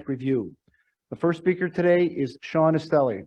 review. The first speaker today is Sean Estelli.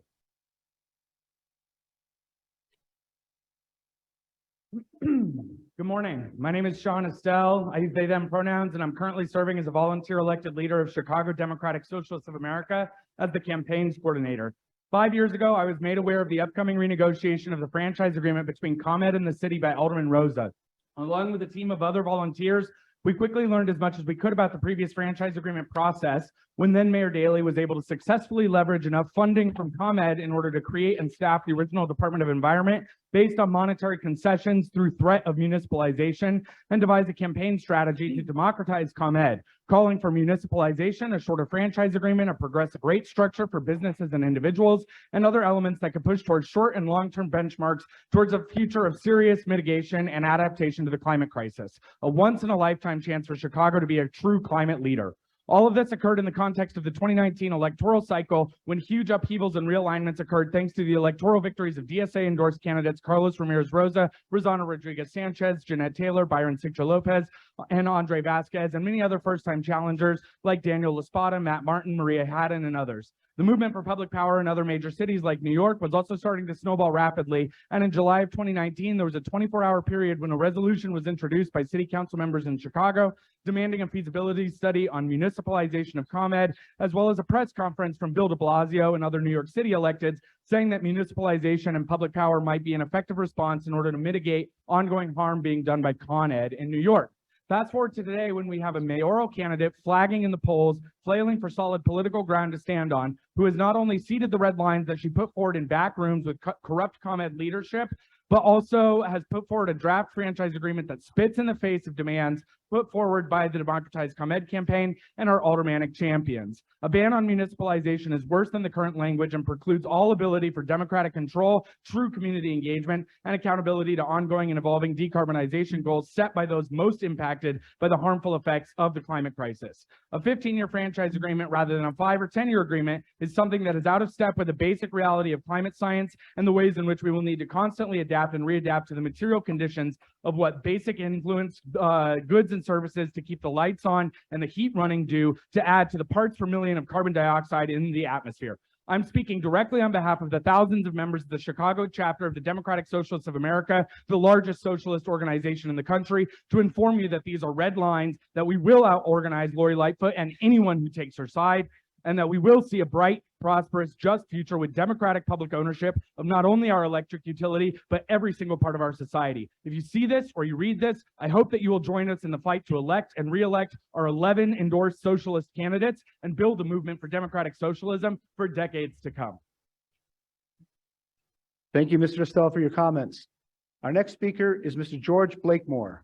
Good morning. My name is Sean Estelle. I use they, them pronouns, and I'm currently serving as a volunteer elected leader of Chicago Democratic Socialists of America as the campaigns coordinator. 5 years ago, I was made aware of the upcoming renegotiation of the franchise agreement between ComEd and the city by Alderman Rosa. Along with a team of other volunteers, we quickly learned as much as we could about the previous franchise agreement process when then Mayor Daley was able to successfully leverage enough funding from ComEd in order to create and staff the original Department of Environment based on monetary concessions through threat of municipalization, and devise a campaign strategy to democratize ComEd, calling for municipalization, a shorter franchise agreement, a progressive rate structure for businesses and individuals, and other elements that could push towards short and long-term benchmarks towards a future of serious mitigation and adaptation to the climate crisis, a once-in-a-lifetime chance for Chicago to be a true climate leader. All of this occurred in the context of the 2019 electoral cycle when huge upheavals and realignments occurred thanks to the electoral victories of DSA-endorsed candidates Carlos Ramirez Rosa, Rossana Rodriguez Sanchez, Jeanette Taylor, Byron Sigcho Lopez, and Andre Vasquez, and many other first-time challengers like Daniel Laspada, Matt Martin, Maria Haddon, and others. The movement for public power in other major cities like New York was also starting to snowball rapidly, and in July of 2019, there was a 24-hour period when a resolution was introduced by city council members in Chicago demanding a feasibility study on municipalization of ComEd, as well as a press conference from Bill de Blasio and other New York City electeds saying that municipalization and public power might be an effective response in order to mitigate ongoing harm being done by Con Ed in New York. Fast forward to today when we have a mayoral candidate flagging in the polls, flailing for solid political ground to stand on, who has not only ceded the red lines that she put forward in back rooms with corrupt ComEd leadership, but also has put forward a draft franchise agreement that spits in the face of demands put forward by the Democratized ComEd campaign and our aldermanic champions. A ban on municipalization is worse than the current language and precludes all ability for democratic control, true community engagement, and accountability to ongoing and evolving decarbonization goals set by those most impacted by the harmful effects of the climate crisis. A 15-year franchise agreement rather than a 5 or 10-year agreement is something that is out of step with the basic reality of climate science and the ways in which we will need to constantly adapt and readapt to the material conditions of what basic influence goods and services to keep the lights on and the heat running do to add to the parts per million of carbon dioxide in the atmosphere. I'm speaking directly on behalf of the thousands of members of the Chicago chapter of the Democratic Socialists of America, the largest socialist organization in the country, to inform you that these are red lines, that we will out-organize Lori Lightfoot and anyone who takes her side, and that we will see a bright, prosperous, just future with democratic public ownership of not only our electric utility, but every single part of our society. If you see this or you read this, I hope that you will join us in the fight to elect and re-elect our 11 endorsed socialist candidates and build a movement for democratic socialism for decades to come. Thank you, Mr. Estelle, for your comments. Our next speaker is Mr. George Blakemore.